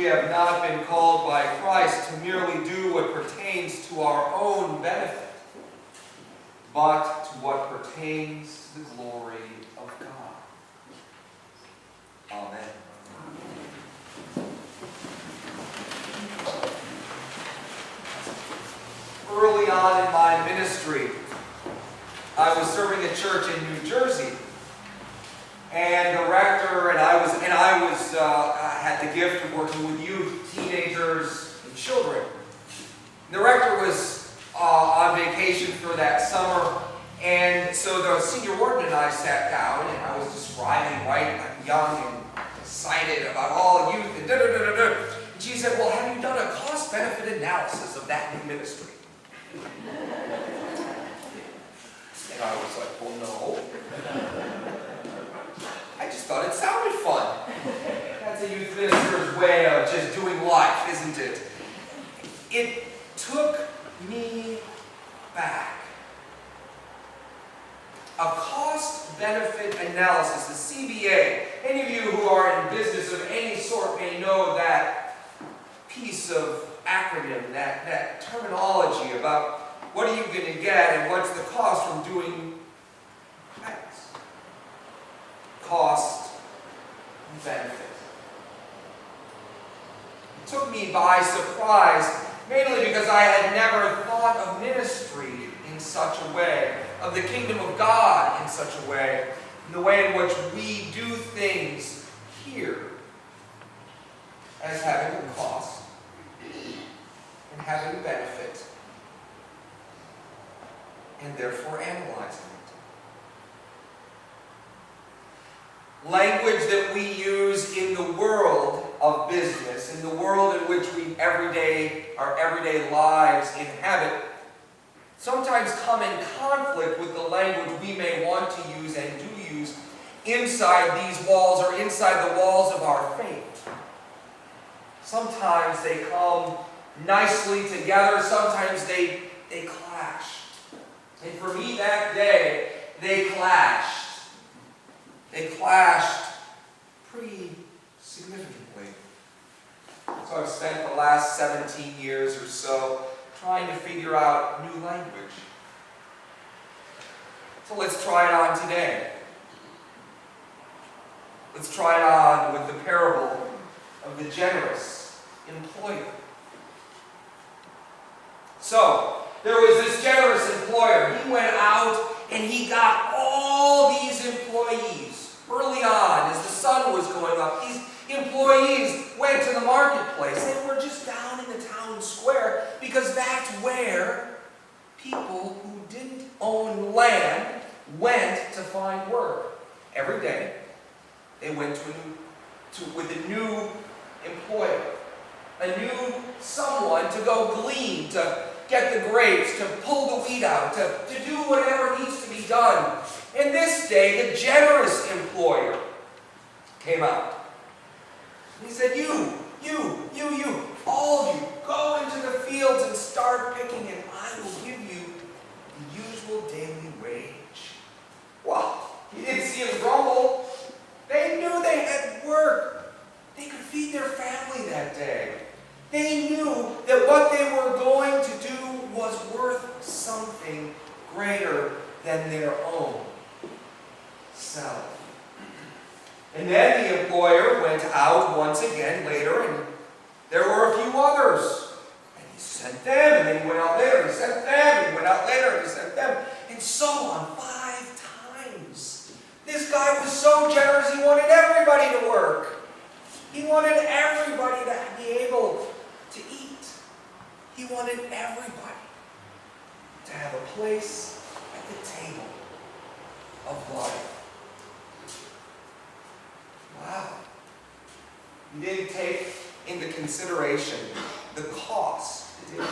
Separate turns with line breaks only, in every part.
we have not been called by Christ to merely do what pertains to our own benefit, but to what pertains to the glory of God. Amen. Early on in my ministry, I was serving a church in New Jersey, and the rector and I had the gift of working with youth, teenagers, and children. The rector was on vacation for that summer, and so the senior warden and I sat down, and I was describing, right, I'm young and excited about all youth, and da-da-da-da-da. And she said, well, have you done a cost-benefit analysis of that new ministry? And I was like, well, no. I just thought it sounded fun. That's a youth minister's way of just doing life, isn't it? It took me back. A cost-benefit analysis, the CBA. Any of you who are in business of any sort may know that piece of acronym, that terminology about what are you going to get and what's the cost from doing X. Cost and benefit. It took me by surprise, mainly because I had never thought of ministry in such a way, of the kingdom of God in such a way, in the way in which we do things here, as having a cost and having a benefit, and therefore analyzing it. Language that we use in the world of business, in the world in which our everyday lives inhabit, sometimes come in conflict with the language we may want to use and do use inside these walls or inside the walls of our faith. Sometimes they come nicely together, sometimes they clash. And for me that day, they clashed. They clashed pretty significantly. So I've spent the last 17 years or so trying to figure out new language. So let's try it on today. Let's try it on with the parable of the generous employer. So, there was this generous employer. He went out and he got all these employees early on as the sun was going up. These employees went to the marketplace. They were just down in the town square because that's where people who didn't own land went to find work. Every day they went with a new employer, a new someone to go glean, to get the grapes, to pull the wheat out, to do whatever needs to be done. And this day, the generous employer came out. He said, you, all of you, go into the fields and start picking, and I will give you the usual daily wage. Well, he didn't see him grumble. They knew they had work. They could feed their family that day. They knew that what they were going to do was worth something greater than their own self. And then the employer went out once again later, and there were a few others. And he sent them, and then he went out later, and he sent them, and he went out later, and he sent them, and so on 5 times. This guy was so generous, he wanted everybody to work. He wanted everybody to be able to eat. He wanted everybody to have a place at the table of life. Wow. He didn't take into consideration the cost, did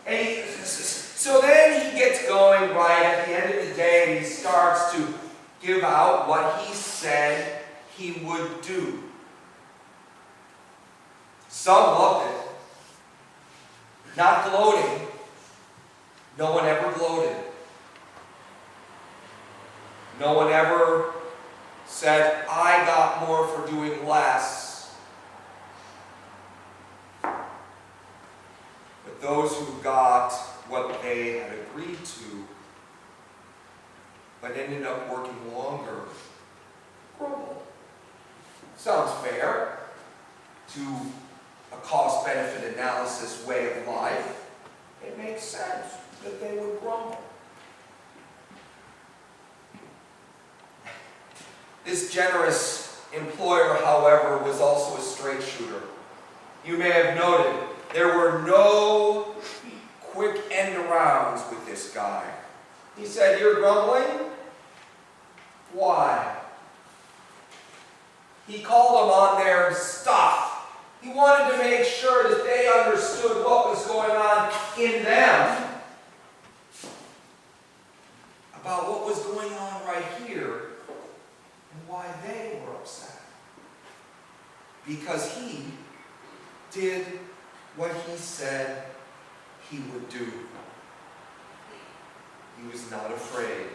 he? And so then he gets going right at the end of the day, and he starts to give out what he said he would do. Some loved it. Not gloating. No one ever gloated. No one ever said, I got more for doing less. But those who got what they had agreed to, but ended up working longer, grumbled. Sounds fair to a cost-benefit analysis way of life. It makes sense that they would grumble. This generous employer, however, was also a straight shooter. You may have noted there were no quick end-arounds with this guy. He said, "You're grumbling? Why?" He called them on their stuff. He wanted to make sure that they understood what was going on in them about what was going on right here and why they were upset. Because he did what he said he would do. He was not afraid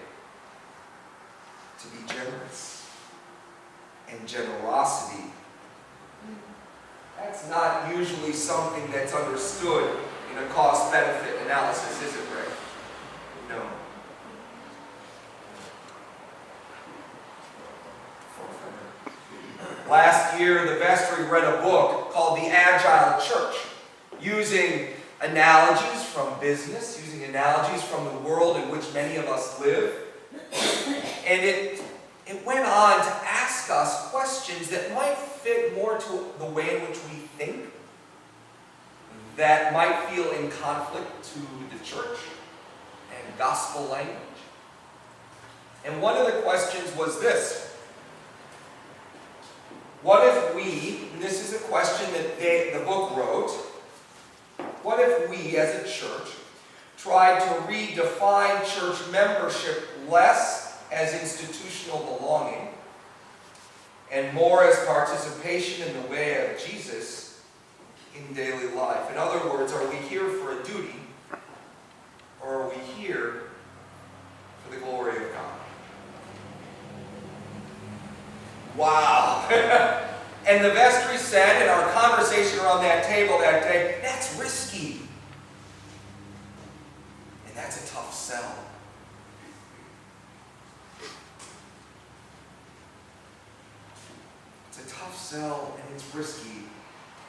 to be generous. And generosity, that's not usually something that's understood in a cost-benefit analysis, is it, Ray? No. Last year, the vestry read a book called The Agile Church, using analogies from business, using analogies from the world in which many of us live. And it went on to ask us questions that might fit more to the way in which we think, that might feel in conflict to the church and gospel language. And one of the questions was this: what if we, and this is a question that the book wrote, what if we as a church tried to redefine church membership less as institutional belonging and more as participation in the way of Jesus in daily life? In other words, are we here for a duty, or are we here for the glory of God? Wow! And the vestry said in our conversation around that table that day, that's risky. And that's a tough sell. It's a tough sell, and it's risky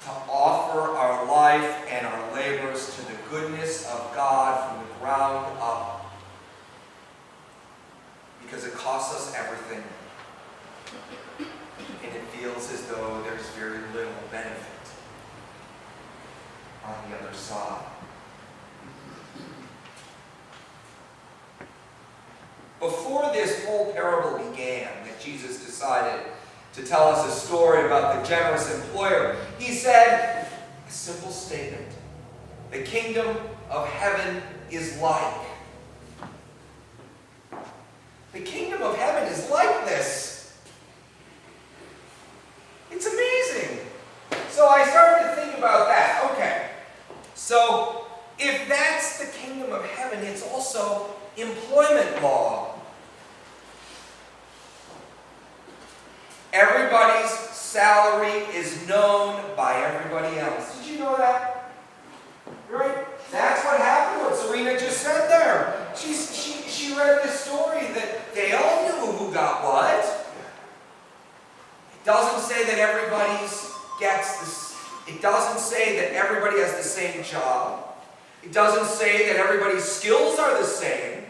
to offer our life and our labors to the goodness of God from the ground up, because it costs us everything. And it feels as though there's very little benefit on the other side. Before this whole parable began, that Jesus decided to tell us a story about the generous employer, he said a simple statement: the kingdom of heaven is like. The kingdom of heaven is like this. It's amazing. So I started to think about that. Okay, so if that's the kingdom of heaven, it's also employment law. Everybody's salary is known by everybody else. Did you know that? Right? That's what happened, what Serena just said there. She read this story that they all knew who got what. It doesn't say that everybody gets this. It doesn't say that everybody has the same job. It doesn't say that everybody's skills are the same.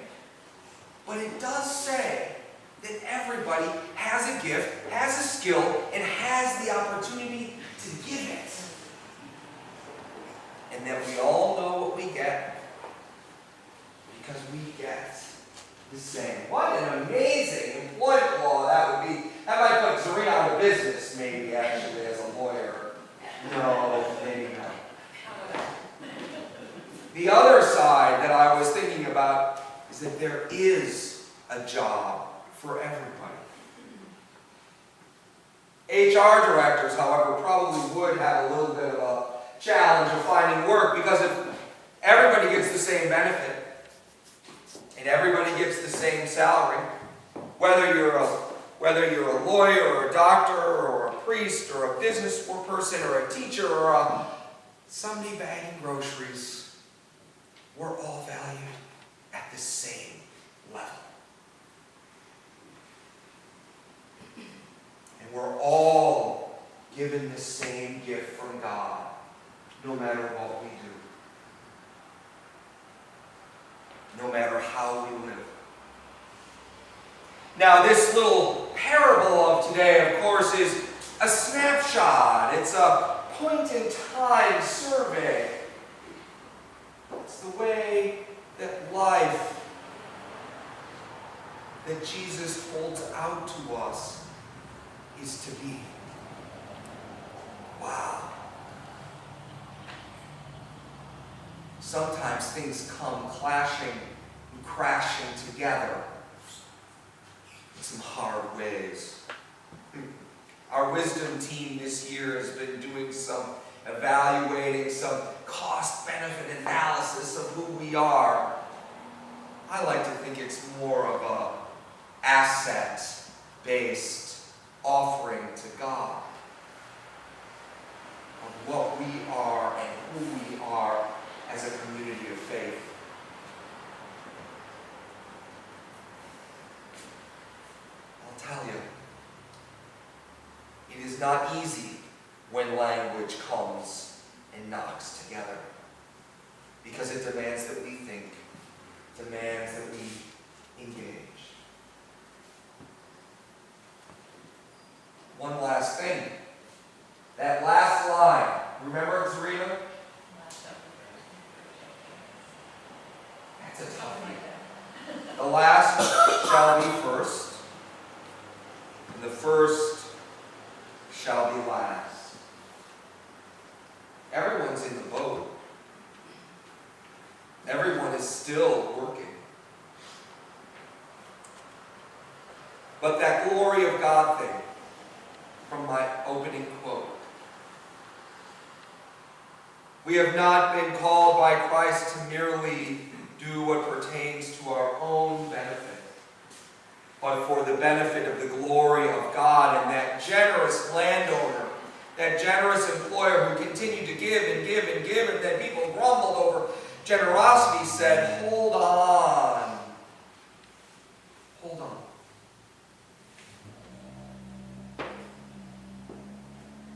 But it does say that everybody has a gift, has a skill, and has the opportunity to give it. And that we all know what we get because we get the same. What an amazing employment law that would be. That might put Serena out of business, maybe, actually, as a lawyer. No, maybe not. The other side that I was thinking about is that there is a job for everybody. HR directors, however, probably would have a little bit of a challenge of finding work, because if everybody gets the same benefit and everybody gets the same salary, whether you're a lawyer or a doctor or a priest or a business person or a teacher or somebody bagging groceries, we're all valued at the same level. And we're all given the same gift from God, no matter what we do, no matter how we live. Now, this little parable of today, of course, is a snapshot. It's a point-in-time survey. It's the way that life that Jesus holds out to us is to be. Wow. Sometimes things come clashing and crashing together in some hard ways. Our wisdom team this year has been doing some evaluating, some cost-benefit analysis of who we are. I like to think it's more of a asset-based offering to God of what we are and who we are as a community of faith. I'll tell you, it is not easy when language comes and knocks together, because it demands that we think, demands that we engage. One last thing. That last line, remember, Zarina? That's a toughie. The last shall be first, and the first shall be last. Everyone's in the boat. Everyone is still working. But that glory of God thing, from my opening quote. We have not been called by Christ to merely do what pertains to our own benefit, but for the benefit of the glory of God. And that generous landowner, that generous employer who continued to give and give and give, and then people grumbled over generosity, said, hold on. Hold on.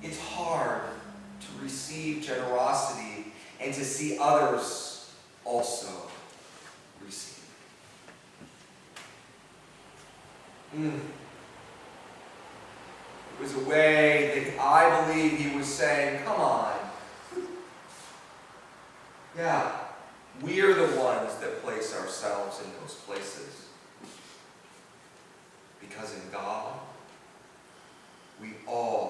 It's hard to receive generosity and to see others also receive. It was a way that I believe he was saying, come on. Yeah, we're the ones that place ourselves in those places. Because in God, we all